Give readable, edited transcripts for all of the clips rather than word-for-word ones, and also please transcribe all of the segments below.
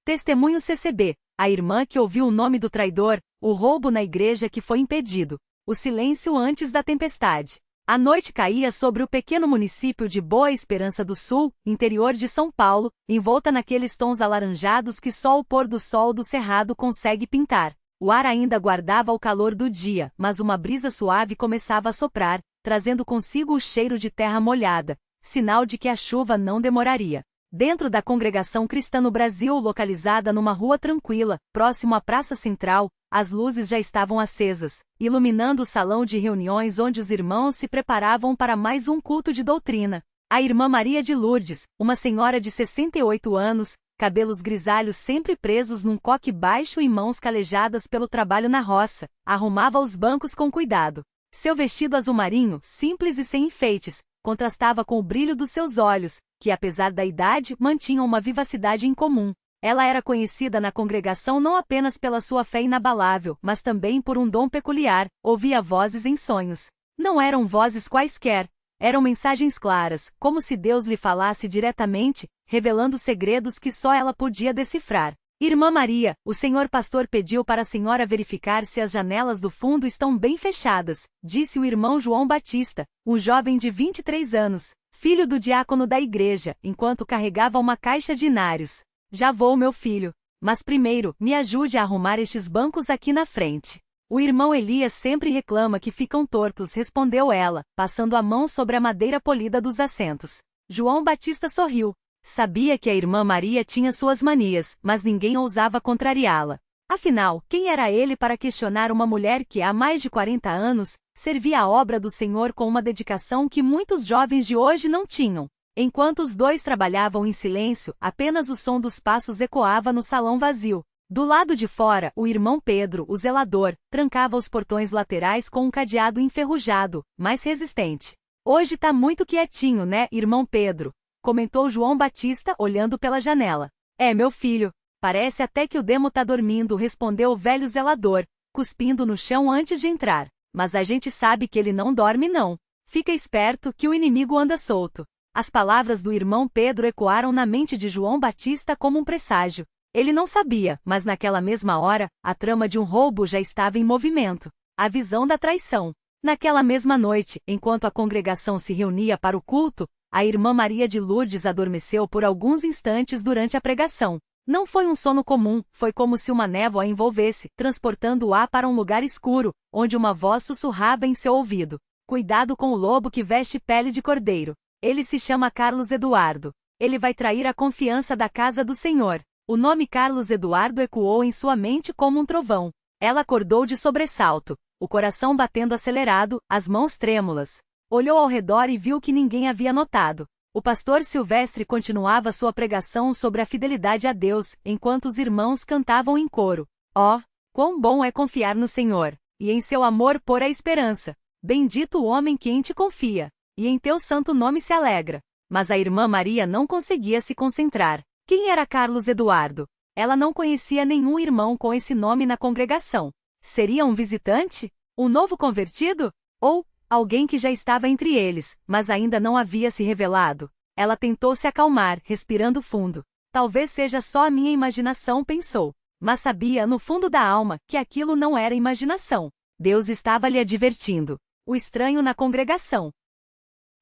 Testemunho CCB. A irmã que ouviu o nome do traidor, o roubo na igreja que foi impedido, o silêncio antes da tempestade. A noite caía sobre o pequeno município de Boa Esperança do Sul, interior de São Paulo, envolta naqueles tons alaranjados que só o pôr do sol do cerrado consegue pintar. O ar ainda guardava o calor do dia, mas uma brisa suave começava a soprar, trazendo consigo o cheiro de terra molhada, sinal de que a chuva não demoraria. Dentro da Congregação Cristã no Brasil, localizada numa rua tranquila, próximo à Praça Central, as luzes já estavam acesas, iluminando o salão de reuniões onde os irmãos se preparavam para mais um culto de doutrina. A irmã Maria de Lourdes, uma senhora de 68 anos, cabelos grisalhos sempre presos num coque baixo e mãos calejadas pelo trabalho na roça, arrumava os bancos com cuidado. Seu vestido azul marinho, simples e sem enfeites, contrastava com o brilho dos seus olhos, que apesar da idade, mantinham uma vivacidade incomum. Ela era conhecida na congregação não apenas pela sua fé inabalável, mas também por um dom peculiar, ouvia vozes em sonhos. Não eram vozes quaisquer, eram mensagens claras, como se Deus lhe falasse diretamente, revelando segredos que só ela podia decifrar. Irmã Maria, o senhor pastor pediu para a senhora verificar se as janelas do fundo estão bem fechadas, disse o irmão João Batista, um jovem de 23 anos, filho do diácono da igreja, enquanto carregava uma caixa de inários. Já vou, meu filho. Mas primeiro, me ajude a arrumar estes bancos aqui na frente. O irmão Elias sempre reclama que ficam tortos, respondeu ela, passando a mão sobre a madeira polida dos assentos. João Batista sorriu. Sabia que a irmã Maria tinha suas manias, mas ninguém ousava contrariá-la. Afinal, quem era ele para questionar uma mulher que, há mais de 40 anos, servia a obra do Senhor com uma dedicação que muitos jovens de hoje não tinham? Enquanto os dois trabalhavam em silêncio, apenas o som dos passos ecoava no salão vazio. Do lado de fora, o irmão Pedro, o zelador, trancava os portões laterais com um cadeado enferrujado, mais resistente. Hoje tá muito quietinho, né, irmão Pedro? Comentou João Batista, olhando pela janela. É, meu filho. Parece até que o demo tá dormindo, respondeu o velho zelador, cuspindo no chão antes de entrar. Mas a gente sabe que ele não dorme não. Fica esperto que o inimigo anda solto. As palavras do irmão Pedro ecoaram na mente de João Batista como um presságio. Ele não sabia, mas naquela mesma hora, a trama de um roubo já estava em movimento. A visão da traição. Naquela mesma noite, enquanto a congregação se reunia para o culto, a irmã Maria de Lourdes adormeceu por alguns instantes durante a pregação. Não foi um sono comum, foi como se uma névoa a envolvesse, transportando-a para um lugar escuro, onde uma voz sussurrava em seu ouvido. Cuidado com o lobo que veste pele de cordeiro. Ele se chama Carlos Eduardo. Ele vai trair a confiança da casa do Senhor. O nome Carlos Eduardo ecoou em sua mente como um trovão. Ela acordou de sobressalto, o coração batendo acelerado, as mãos trêmulas. Olhou ao redor e viu que ninguém havia notado. O pastor Silvestre continuava sua pregação sobre a fidelidade a Deus, enquanto os irmãos cantavam em coro. Oh, quão bom é confiar no Senhor, e em seu amor pôr a esperança. Bendito o homem que em ti confia, e em teu santo nome se alegra. Mas a irmã Maria não conseguia se concentrar. Quem era Carlos Eduardo? Ela não conhecia nenhum irmão com esse nome na congregação. Seria um visitante? Um novo convertido? Ou alguém que já estava entre eles, mas ainda não havia se revelado? Ela tentou se acalmar, respirando fundo. Talvez seja só a minha imaginação, pensou. Mas sabia, no fundo da alma, que aquilo não era imaginação. Deus estava lhe advertindo. O estranho na congregação.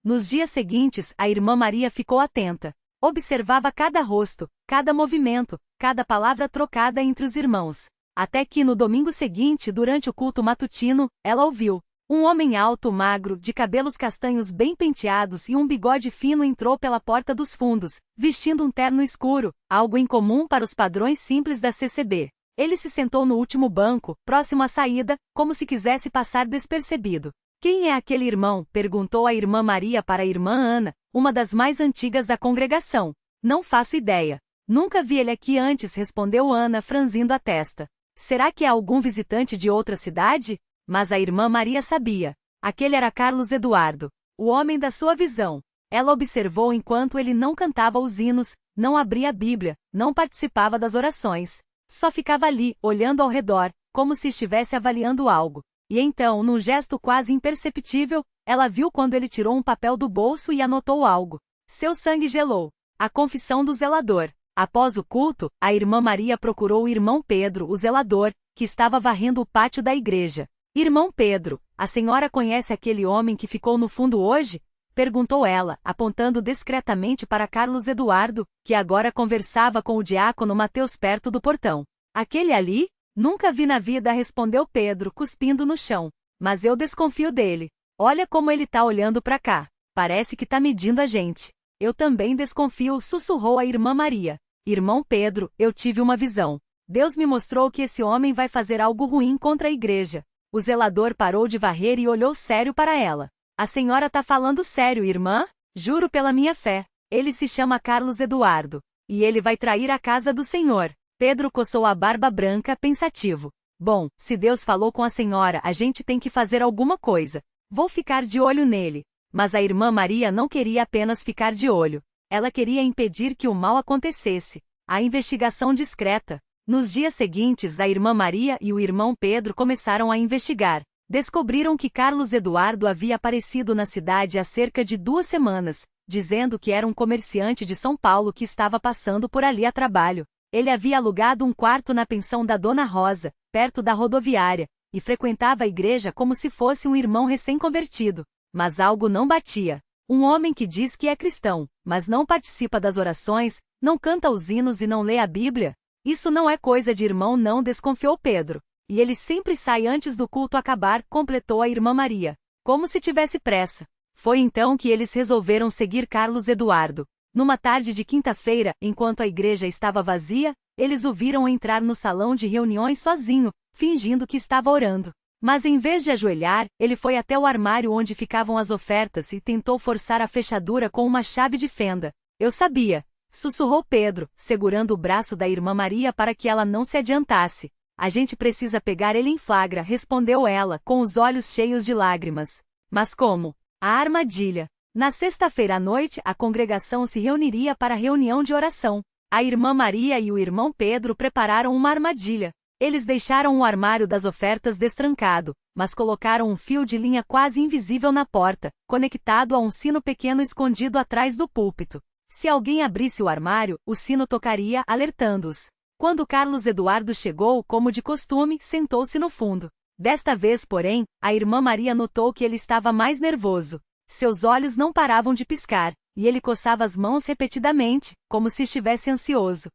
Nos dias seguintes, a irmã Maria ficou atenta. Observava cada rosto, cada movimento, cada palavra trocada entre os irmãos. Até que no domingo seguinte, durante o culto matutino, ela ouviu. Um homem alto, magro, de cabelos castanhos bem penteados e um bigode fino entrou pela porta dos fundos, vestindo um terno escuro, algo incomum para os padrões simples da CCB. Ele se sentou no último banco, próximo à saída, como se quisesse passar despercebido. Quem é aquele irmão? Perguntou a irmã Maria para a irmã Ana, uma das mais antigas da congregação. Não faço ideia. Nunca vi ele aqui antes, respondeu Ana, franzindo a testa. Será que é algum visitante de outra cidade? Mas a irmã Maria sabia. Aquele era Carlos Eduardo, o homem da sua visão. Ela observou enquanto ele não cantava os hinos, não abria a Bíblia, não participava das orações. Só ficava ali, olhando ao redor, como se estivesse avaliando algo. E então, num gesto quase imperceptível, ela viu quando ele tirou um papel do bolso e anotou algo. Seu sangue gelou. A confissão do zelador. Após o culto, a irmã Maria procurou o irmão Pedro, o zelador, que estava varrendo o pátio da igreja. Irmão Pedro, a senhora conhece aquele homem que ficou no fundo hoje? Perguntou ela, apontando discretamente para Carlos Eduardo, que agora conversava com o diácono Mateus perto do portão. Aquele ali? Nunca vi na vida, respondeu Pedro, cuspindo no chão. Mas eu desconfio dele. Olha como ele tá olhando para cá. Parece que tá medindo a gente. Eu também desconfio, sussurrou a irmã Maria. Irmão Pedro, eu tive uma visão. Deus me mostrou que esse homem vai fazer algo ruim contra a igreja. O zelador parou de varrer e olhou sério para ela. A senhora tá falando sério, irmã? Juro pela minha fé. Ele se chama Carlos Eduardo. E ele vai trair a casa do Senhor. Pedro coçou a barba branca, pensativo. Bom, se Deus falou com a senhora, a gente tem que fazer alguma coisa. Vou ficar de olho nele. Mas a irmã Maria não queria apenas ficar de olho. Ela queria impedir que o mal acontecesse. A investigação discreta. Nos dias seguintes, a irmã Maria e o irmão Pedro começaram a investigar. Descobriram que Carlos Eduardo havia aparecido na cidade há cerca de 2 semanas, dizendo que era um comerciante de São Paulo que estava passando por ali a trabalho. Ele havia alugado um quarto na pensão da Dona Rosa, perto da rodoviária, e frequentava a igreja como se fosse um irmão recém-convertido. Mas algo não batia. Um homem que diz que é cristão, mas não participa das orações, não canta os hinos e não lê a Bíblia? Isso não é coisa de irmão, não, desconfiou Pedro. E ele sempre sai antes do culto acabar, completou a irmã Maria. Como se tivesse pressa. Foi então que eles resolveram seguir Carlos Eduardo. Numa tarde de quinta-feira, enquanto a igreja estava vazia, eles o viram entrar no salão de reuniões sozinho, fingindo que estava orando. Mas em vez de ajoelhar, ele foi até o armário onde ficavam as ofertas e tentou forçar a fechadura com uma chave de fenda. Eu sabia, sussurrou Pedro, segurando o braço da irmã Maria para que ela não se adiantasse. A gente precisa pegar ele em flagra, respondeu ela, com os olhos cheios de lágrimas. Mas como? A armadilha. Na sexta-feira à noite, a congregação se reuniria para a reunião de oração. A irmã Maria e o irmão Pedro prepararam uma armadilha. Eles deixaram o armário das ofertas destrancado, mas colocaram um fio de linha quase invisível na porta, conectado a um sino pequeno escondido atrás do púlpito. Se alguém abrisse o armário, o sino tocaria, alertando-os. Quando Carlos Eduardo chegou, como de costume, sentou-se no fundo. Desta vez, porém, a irmã Maria notou que ele estava mais nervoso. Seus olhos não paravam de piscar, e ele coçava as mãos repetidamente, como se estivesse ansioso.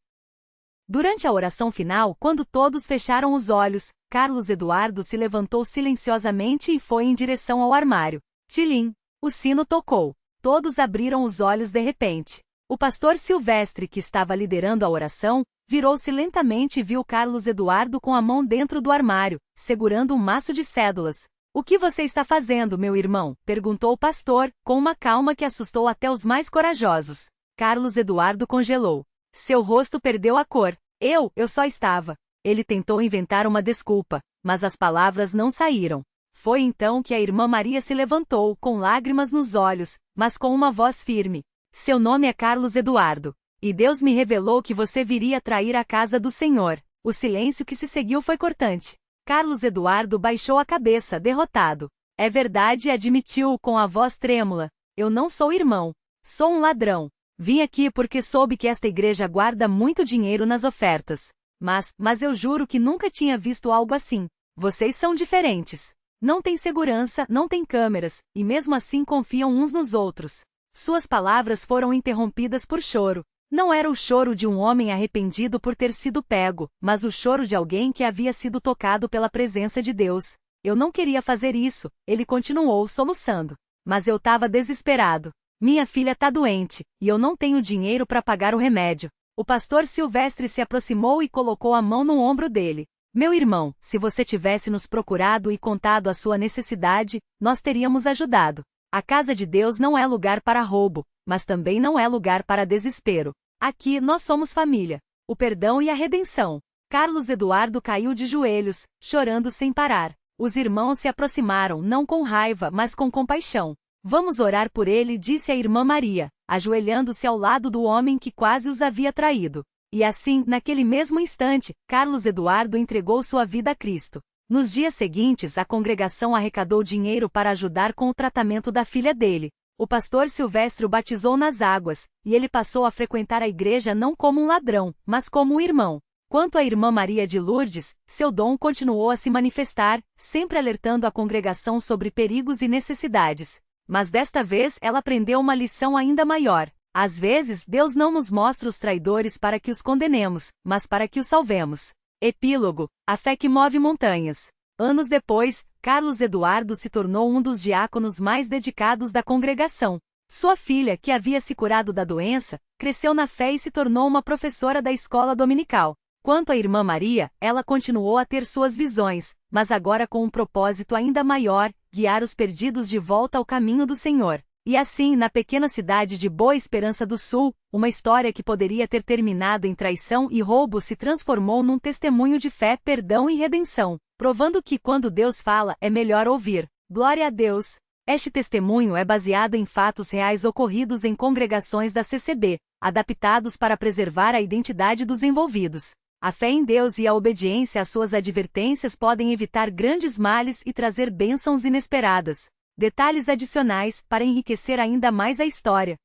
Durante a oração final, quando todos fecharam os olhos, Carlos Eduardo se levantou silenciosamente e foi em direção ao armário. Tilim! O sino tocou. Todos abriram os olhos de repente. O pastor Silvestre, que estava liderando a oração, virou-se lentamente e viu Carlos Eduardo com a mão dentro do armário, segurando um maço de cédulas. O que você está fazendo, meu irmão? Perguntou o pastor, com uma calma que assustou até os mais corajosos. Carlos Eduardo congelou. Seu rosto perdeu a cor. Eu só estava. Ele tentou inventar uma desculpa, mas as palavras não saíram. Foi então que a irmã Maria se levantou, com lágrimas nos olhos, mas com uma voz firme. Seu nome é Carlos Eduardo. E Deus me revelou que você viria trair a casa do Senhor. O silêncio que se seguiu foi cortante. Carlos Eduardo baixou a cabeça, derrotado. É verdade, admitiu com a voz trêmula. Eu não sou irmão. Sou um ladrão. Vim aqui porque soube que esta igreja guarda muito dinheiro nas ofertas. Mas eu juro que nunca tinha visto algo assim. Vocês são diferentes. Não tem segurança, não tem câmeras, e mesmo assim confiam uns nos outros. Suas palavras foram interrompidas por choro. Não era o choro de um homem arrependido por ter sido pego, mas o choro de alguém que havia sido tocado pela presença de Deus. Eu não queria fazer isso, ele continuou soluçando. Mas eu estava desesperado. Minha filha tá doente, e eu não tenho dinheiro para pagar o remédio. O pastor Silvestre se aproximou e colocou a mão no ombro dele. Meu irmão, se você tivesse nos procurado e contado a sua necessidade, nós teríamos ajudado. A casa de Deus não é lugar para roubo, mas também não é lugar para desespero. Aqui nós somos família. O perdão e a redenção. Carlos Eduardo caiu de joelhos, chorando sem parar. Os irmãos se aproximaram, não com raiva, mas com compaixão. Vamos orar por ele, disse a irmã Maria, ajoelhando-se ao lado do homem que quase os havia traído. E assim, naquele mesmo instante, Carlos Eduardo entregou sua vida a Cristo. Nos dias seguintes, a congregação arrecadou dinheiro para ajudar com o tratamento da filha dele. O pastor Silvestre o batizou nas águas, e ele passou a frequentar a igreja não como um ladrão, mas como um irmão. Quanto à irmã Maria de Lourdes, seu dom continuou a se manifestar, sempre alertando a congregação sobre perigos e necessidades. Mas desta vez ela aprendeu uma lição ainda maior. Às vezes, Deus não nos mostra os traidores para que os condenemos, mas para que os salvemos. Epílogo: a fé que move montanhas. Anos depois, Carlos Eduardo se tornou um dos diáconos mais dedicados da congregação. Sua filha, que havia se curado da doença, cresceu na fé e se tornou uma professora da escola dominical. Quanto à irmã Maria, ela continuou a ter suas visões, mas agora com um propósito ainda maior: guiar os perdidos de volta ao caminho do Senhor. E assim, na pequena cidade de Boa Esperança do Sul, uma história que poderia ter terminado em traição e roubo se transformou num testemunho de fé, perdão e redenção, provando que quando Deus fala, é melhor ouvir. Glória a Deus! Este testemunho é baseado em fatos reais ocorridos em congregações da CCB, adaptados para preservar a identidade dos envolvidos. A fé em Deus e a obediência às suas advertências podem evitar grandes males e trazer bênçãos inesperadas. Detalhes adicionais para enriquecer ainda mais a história.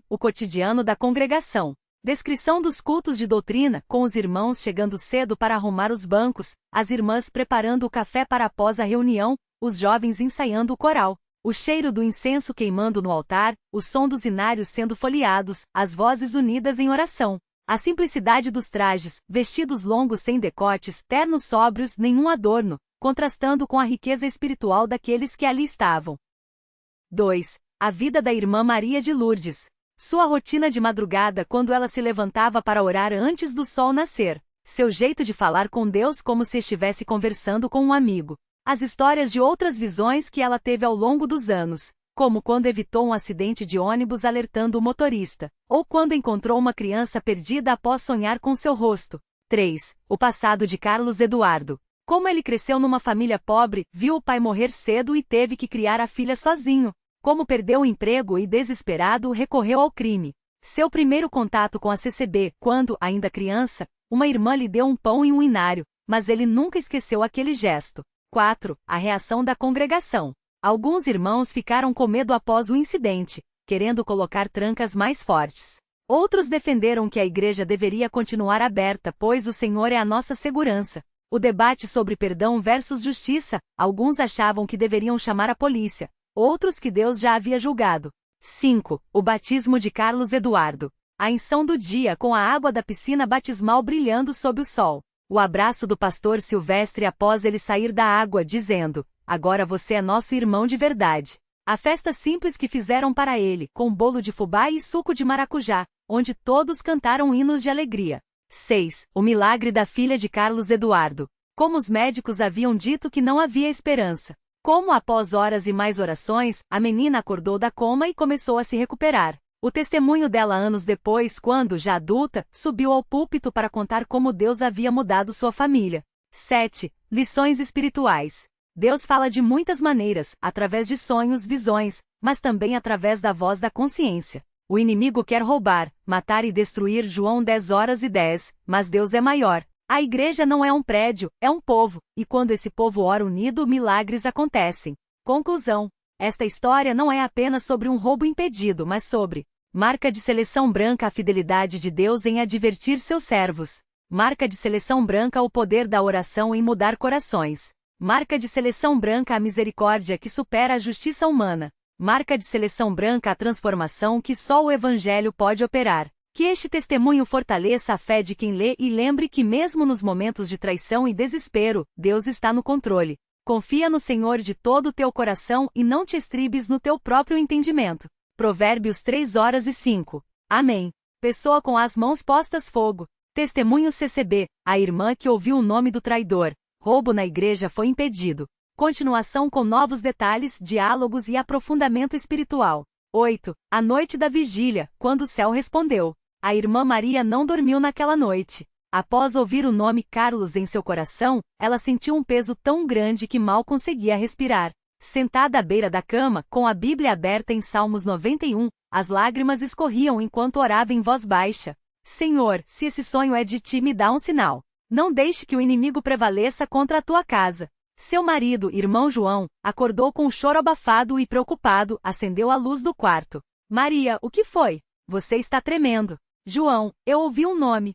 O cotidiano da congregação. Descrição dos cultos de doutrina, com os irmãos chegando cedo para arrumar os bancos, as irmãs preparando o café para após a reunião, os jovens ensaiando o coral, o cheiro do incenso queimando no altar, o som dos inários sendo folheados, as vozes unidas em oração. A simplicidade dos trajes, vestidos longos sem decotes, ternos sóbrios, nenhum adorno, contrastando com a riqueza espiritual daqueles que ali estavam. 2. A vida da irmã Maria de Lourdes. Sua rotina de madrugada quando ela se levantava para orar antes do sol nascer. Seu jeito de falar com Deus como se estivesse conversando com um amigo. As histórias de outras visões que ela teve ao longo dos anos, como quando evitou um acidente de ônibus alertando o motorista, ou quando encontrou uma criança perdida após sonhar com seu rosto. 3. O passado de Carlos Eduardo. Como ele cresceu numa família pobre, viu o pai morrer cedo e teve que criar a filha sozinho. Como perdeu o emprego e, desesperado, recorreu ao crime. Seu primeiro contato com a CCB, quando, ainda criança, uma irmã lhe deu um pão e um inário, mas ele nunca esqueceu aquele gesto. 4. A reação da congregação. Alguns irmãos ficaram com medo após o incidente, querendo colocar trancas mais fortes. Outros defenderam que a igreja deveria continuar aberta, pois o Senhor é a nossa segurança. O debate sobre perdão versus justiça, alguns achavam que deveriam chamar a polícia, outros que Deus já havia julgado. 5. O batismo de Carlos Eduardo. A unção do dia com a água da piscina batismal brilhando sob o sol. O abraço do pastor Silvestre após ele sair da água dizendo: agora você é nosso irmão de verdade. A festa simples que fizeram para ele, com bolo de fubá e suco de maracujá, onde todos cantaram hinos de alegria. 6. O milagre da filha de Carlos Eduardo. Como os médicos haviam dito que não havia esperança. Como após horas e mais orações, a menina acordou da coma e começou a se recuperar. O testemunho dela anos depois, quando, já adulta, subiu ao púlpito para contar como Deus havia mudado sua família. 7. Lições espirituais. Deus fala de muitas maneiras, através de sonhos, visões, mas também através da voz da consciência. O inimigo quer roubar, matar e destruir. João 10:10, mas Deus é maior. A igreja não é um prédio, é um povo, e quando esse povo ora unido, milagres acontecem. Conclusão. Esta história não é apenas sobre um roubo impedido, mas sobre marca de seleção branca, a fidelidade de Deus em advertir seus servos. Marca de seleção branca, o poder da oração em mudar corações. Marca de seleção branca, a misericórdia que supera a justiça humana. Marca de seleção branca, a transformação que só o Evangelho pode operar. Que este testemunho fortaleça a fé de quem lê e lembre que mesmo nos momentos de traição e desespero, Deus está no controle. Confia no Senhor de todo o teu coração e não te estribes no teu próprio entendimento. Provérbios 3:5. Amém. Pessoa com as mãos postas fogo. Testemunho CCB, a irmã que ouviu o nome do traidor. Roubo na igreja foi impedido. Continuação com novos detalhes, diálogos e aprofundamento espiritual. 8. A noite da vigília, quando o céu respondeu. A irmã Maria não dormiu naquela noite. Após ouvir o nome Carlos em seu coração, ela sentiu um peso tão grande que mal conseguia respirar. Sentada à beira da cama, com a Bíblia aberta em Salmos 91, as lágrimas escorriam enquanto orava em voz baixa. Senhor, se esse sonho é de ti, me dá um sinal. Não deixe que o inimigo prevaleça contra a tua casa. Seu marido, irmão João, acordou com um choro abafado e preocupado, acendeu a luz do quarto. Maria, o que foi? Você está tremendo. João, eu ouvi um nome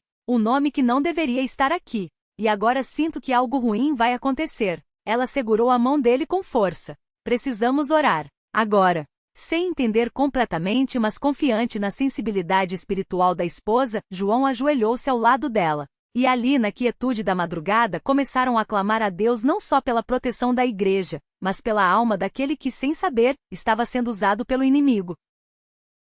que não deveria estar aqui. E agora sinto que algo ruim vai acontecer. Ela segurou a mão dele com força. Precisamos orar. Agora. Sem entender completamente, mas confiante na sensibilidade espiritual da esposa, João ajoelhou-se ao lado dela. E ali, na quietude da madrugada, começaram a clamar a Deus não só pela proteção da igreja, mas pela alma daquele que, sem saber, estava sendo usado pelo inimigo.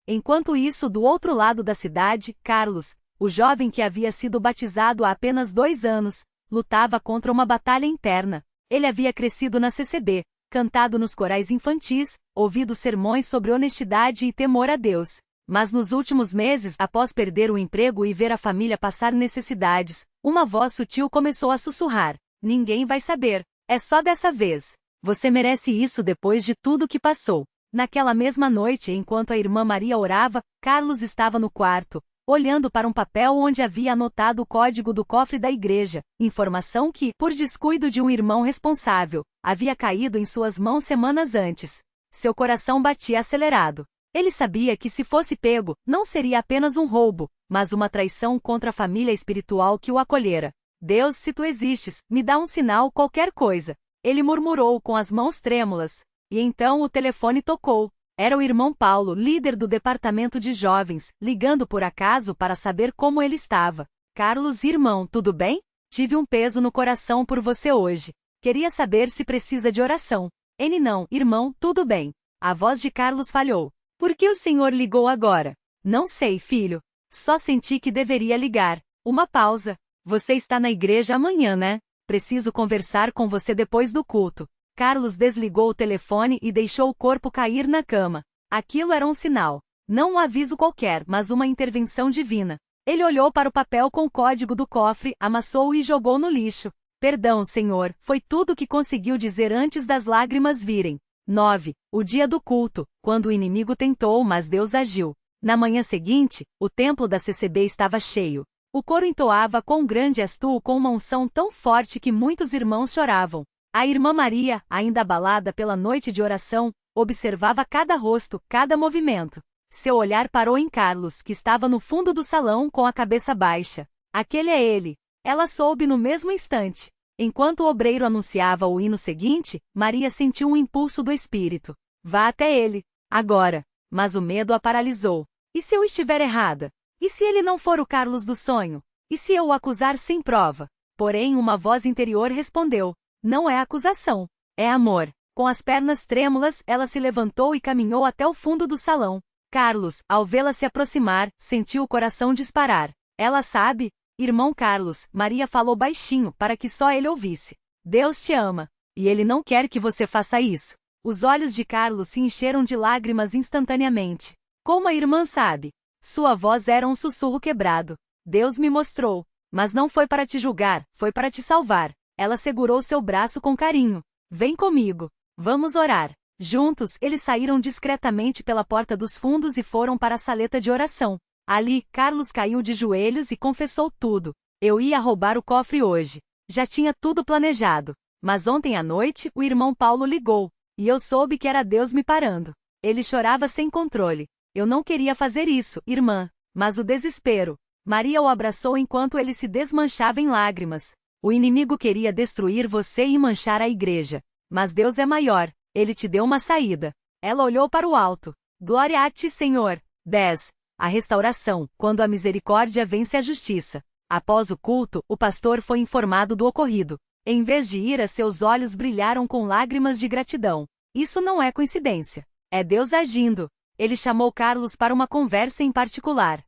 Enquanto isso, do outro lado da cidade, Carlos, o jovem que havia sido batizado há apenas 2 anos, lutava contra uma batalha interna. Ele havia crescido na CCB, cantado nos corais infantis, ouvido sermões sobre honestidade e temor a Deus. Mas nos últimos meses, após perder o emprego e ver a família passar necessidades, uma voz sutil começou a sussurrar: ninguém vai saber. É só dessa vez. Você merece isso depois de tudo que passou. Naquela mesma noite, enquanto a irmã Maria orava, Carlos estava no quarto, olhando para um papel onde havia anotado o código do cofre da igreja, informação que, por descuido de um irmão responsável, havia caído em suas mãos semanas antes. Seu coração batia acelerado. Ele sabia que se fosse pego, não seria apenas um roubo, mas uma traição contra a família espiritual que o acolhera. Deus, se tu existes, me dá um sinal, qualquer coisa. Ele murmurou com as mãos trêmulas. E então o telefone tocou. Era o irmão Paulo, líder do departamento de jovens, ligando por acaso para saber como ele estava. Carlos, irmão, tudo bem? Tive um peso no coração por você hoje. Queria saber se precisa de oração. Não, irmão, tudo bem. A voz de Carlos falhou. Por que o senhor ligou agora? Não sei, filho. Só senti que deveria ligar. Uma pausa. Você está na igreja amanhã, né? Preciso conversar com você depois do culto. Carlos desligou o telefone e deixou o corpo cair na cama. Aquilo era um sinal. Não um aviso qualquer, mas uma intervenção divina. Ele olhou para o papel com o código do cofre, amassou-o e jogou no lixo. Perdão, senhor, foi tudo o que conseguiu dizer antes das lágrimas virem. 9. O dia do culto, quando o inimigo tentou, mas Deus agiu. Na manhã seguinte, o templo da CCB estava cheio. O coro entoava com grande estuo com uma unção tão forte que muitos irmãos choravam. A irmã Maria, ainda abalada pela noite de oração, observava cada rosto, cada movimento. Seu olhar parou em Carlos, que estava no fundo do salão com a cabeça baixa. Aquele é ele. Ela soube no mesmo instante. Enquanto o obreiro anunciava o hino seguinte, Maria sentiu um impulso do espírito. Vá até ele. Agora. Mas o medo a paralisou. E se eu estiver errada? E se ele não for o Carlos do sonho? E se eu o acusar sem prova? Porém, uma voz interior respondeu. Não é acusação. É amor. Com as pernas trêmulas, ela se levantou e caminhou até o fundo do salão. Carlos, ao vê-la se aproximar, sentiu o coração disparar. Ela sabe? Irmão Carlos, Maria falou baixinho para que só ele ouvisse. Deus te ama. E ele não quer que você faça isso. Os olhos de Carlos se encheram de lágrimas instantaneamente. Como a irmã sabe? Sua voz era um sussurro quebrado. Deus me mostrou. Mas não foi para te julgar, foi para te salvar. Ela segurou seu braço com carinho. Vem comigo. Vamos orar. Juntos, eles saíram discretamente pela porta dos fundos e foram para a saleta de oração. Ali, Carlos caiu de joelhos e confessou tudo. Eu ia roubar o cofre hoje. Já tinha tudo planejado. Mas ontem à noite, o irmão Paulo ligou. E eu soube que era Deus me parando. Ele chorava sem controle. Eu não queria fazer isso, irmã. Mas o desespero. Maria o abraçou enquanto ele se desmanchava em lágrimas. O inimigo queria destruir você e manchar a igreja. Mas Deus é maior. Ele te deu uma saída. Ela olhou para o alto. Glória a ti, Senhor. 10. A restauração, quando a misericórdia vence a justiça. Após o culto, o pastor foi informado do ocorrido. Em vez de ira, seus olhos brilharam com lágrimas de gratidão. Isso não é coincidência. É Deus agindo. Ele chamou Carlos para uma conversa em particular.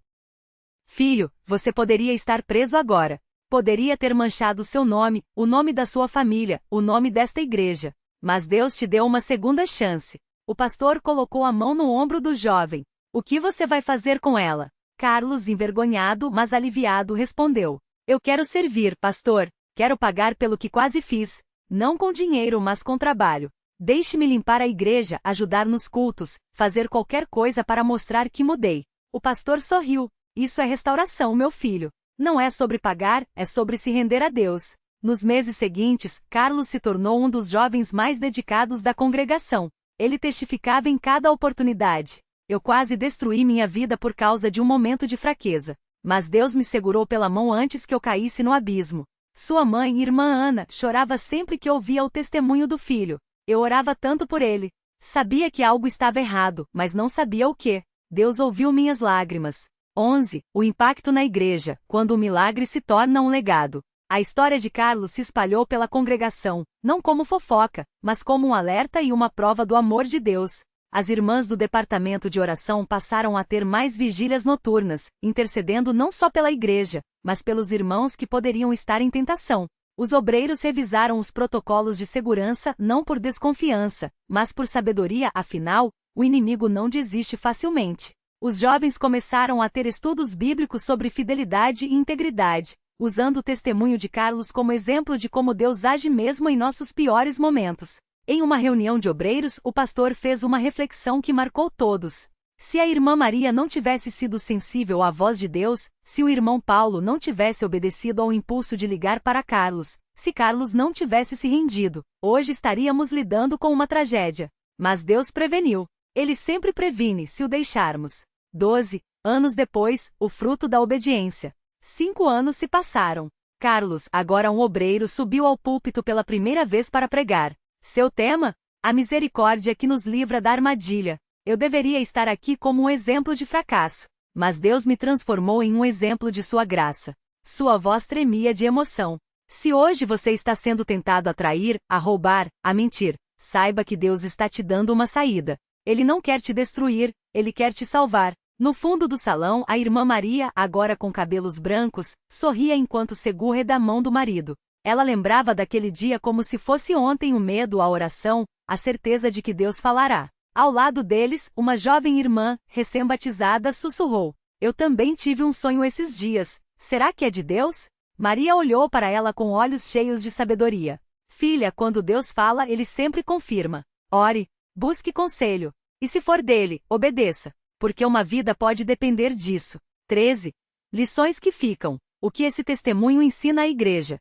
Filho, você poderia estar preso agora. Poderia ter manchado seu nome, o nome da sua família, o nome desta igreja. Mas Deus te deu uma segunda chance. O pastor colocou a mão no ombro do jovem. O que você vai fazer com ela? Carlos, envergonhado, mas aliviado, respondeu. Eu quero servir, pastor. Quero pagar pelo que quase fiz. Não com dinheiro, mas com trabalho. Deixe-me limpar a igreja, ajudar nos cultos, fazer qualquer coisa para mostrar que mudei. O pastor sorriu. Isso é restauração, meu filho. Não é sobre pagar, é sobre se render a Deus. Nos meses seguintes, Carlos se tornou um dos jovens mais dedicados da congregação. Ele testificava em cada oportunidade: eu quase destruí minha vida por causa de um momento de fraqueza. Mas Deus me segurou pela mão antes que eu caísse no abismo. Sua mãe, irmã Ana, chorava sempre que ouvia o testemunho do filho. Eu orava tanto por ele. Sabia que algo estava errado, mas não sabia o que. Deus ouviu minhas lágrimas. 11. O impacto na igreja, quando o milagre se torna um legado. A história de Carlos se espalhou pela congregação, não como fofoca, mas como um alerta e uma prova do amor de Deus. As irmãs do departamento de oração passaram a ter mais vigílias noturnas, intercedendo não só pela igreja, mas pelos irmãos que poderiam estar em tentação. Os obreiros revisaram os protocolos de segurança não por desconfiança, mas por sabedoria, afinal, o inimigo não desiste facilmente. Os jovens começaram a ter estudos bíblicos sobre fidelidade e integridade, usando o testemunho de Carlos como exemplo de como Deus age mesmo em nossos piores momentos. Em uma reunião de obreiros, o pastor fez uma reflexão que marcou todos. Se a irmã Maria não tivesse sido sensível à voz de Deus, se o irmão Paulo não tivesse obedecido ao impulso de ligar para Carlos, se Carlos não tivesse se rendido, hoje estaríamos lidando com uma tragédia. Mas Deus preveniu. Ele sempre previne se o deixarmos. 12. Anos depois, o fruto da obediência. 5 anos se passaram. Carlos, agora um obreiro, subiu ao púlpito pela primeira vez para pregar. Seu tema? A misericórdia que nos livra da armadilha. Eu deveria estar aqui como um exemplo de fracasso, mas Deus me transformou em um exemplo de sua graça. Sua voz tremia de emoção. Se hoje você está sendo tentado a trair, a roubar, a mentir, saiba que Deus está te dando uma saída. Ele não quer te destruir, ele quer te salvar. No fundo do salão, a irmã Maria, agora com cabelos brancos, sorria enquanto segura da mão do marido. Ela lembrava daquele dia como se fosse ontem, o medo, a oração, a certeza de que Deus falará. Ao lado deles, uma jovem irmã, recém-batizada, sussurrou: eu também tive um sonho esses dias. Será que é de Deus? Maria olhou para ela com olhos cheios de sabedoria. Filha, quando Deus fala, ele sempre confirma. Ore, busque conselho. E se for dele, obedeça. Porque uma vida pode depender disso. 13. Lições que ficam. O que esse testemunho ensina à igreja?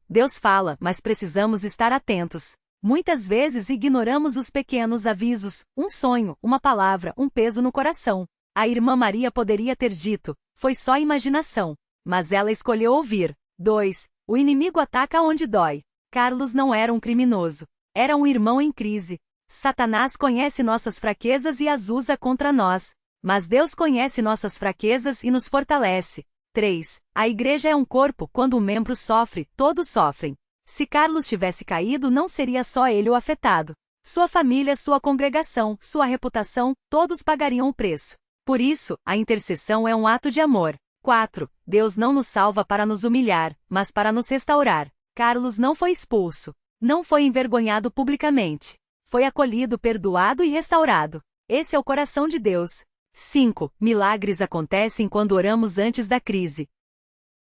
Deus fala, mas precisamos estar atentos. Muitas vezes ignoramos os pequenos avisos, um sonho, uma palavra, um peso no coração. A irmã Maria poderia ter dito: foi só imaginação. Mas ela escolheu ouvir. 2. O inimigo ataca onde dói. Carlos não era um criminoso. Era um irmão em crise. Satanás conhece nossas fraquezas e as usa contra nós. Mas Deus conhece nossas fraquezas e nos fortalece. 3. A igreja é um corpo, quando um membro sofre, todos sofrem. Se Carlos tivesse caído, não seria só ele o afetado. Sua família, sua congregação, sua reputação, todos pagariam o preço. Por isso, a intercessão é um ato de amor. 4. Deus não nos salva para nos humilhar, mas para nos restaurar. Carlos não foi expulso. Não foi envergonhado publicamente. Foi acolhido, perdoado e restaurado. Esse é o coração de Deus. 5. Milagres acontecem quando oramos antes da crise.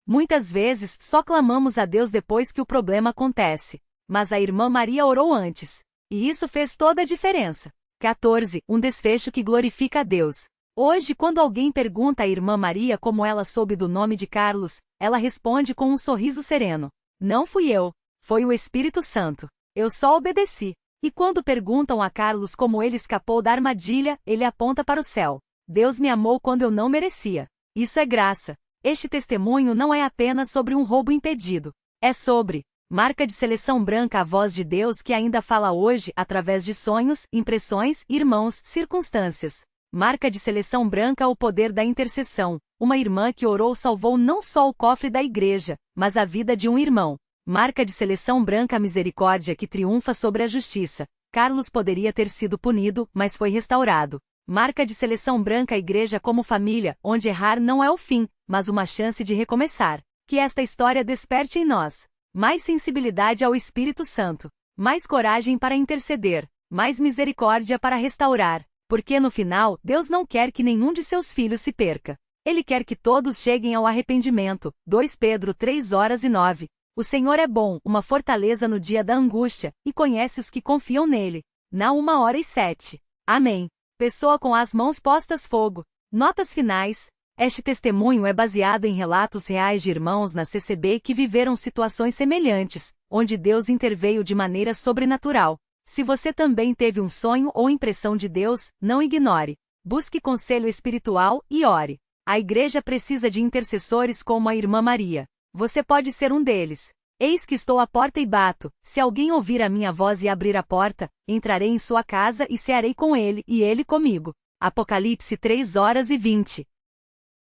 Muitas vezes, só clamamos a Deus depois que o problema acontece. Mas a irmã Maria orou antes. E isso fez toda a diferença. 14. Um desfecho que glorifica a Deus. Hoje, quando alguém pergunta à irmã Maria como ela soube do nome de Carlos, ela responde com um sorriso sereno: não fui eu. Foi o Espírito Santo. Eu só obedeci. E quando perguntam a Carlos como ele escapou da armadilha, ele aponta para o céu. Deus me amou quando eu não merecia. Isso é graça. Este testemunho não é apenas sobre um roubo impedido. É sobre marca de seleção branca, a voz de Deus que ainda fala hoje através de sonhos, impressões, irmãos, circunstâncias. Marca de seleção branca, o poder da intercessão. Uma irmã que orou salvou não só o cofre da igreja, mas a vida de um irmão. Marca de seleção branca, a misericórdia que triunfa sobre a justiça. Carlos poderia ter sido punido, mas foi restaurado. Marca de seleção branca, a igreja como família, onde errar não é o fim, mas uma chance de recomeçar. Que esta história desperte em nós mais sensibilidade ao Espírito Santo, mais coragem para interceder, mais misericórdia para restaurar, porque no final, Deus não quer que nenhum de seus filhos se perca. Ele quer que todos cheguem ao arrependimento. 2 Pedro 3:9. O Senhor é bom, uma fortaleza no dia da angústia, e conhece os que confiam nele. Na 1:07. Amém. Pessoa com as mãos postas fogo. Notas finais. Este testemunho é baseado em relatos reais de irmãos na CCB que viveram situações semelhantes, onde Deus interveio de maneira sobrenatural. Se você também teve um sonho ou impressão de Deus, não ignore. Busque conselho espiritual e ore. A igreja precisa de intercessores como a irmã Maria. Você pode ser um deles. Eis que estou à porta e bato. Se alguém ouvir a minha voz e abrir a porta, entrarei em sua casa e cearei com ele e ele comigo. Apocalipse 3:20.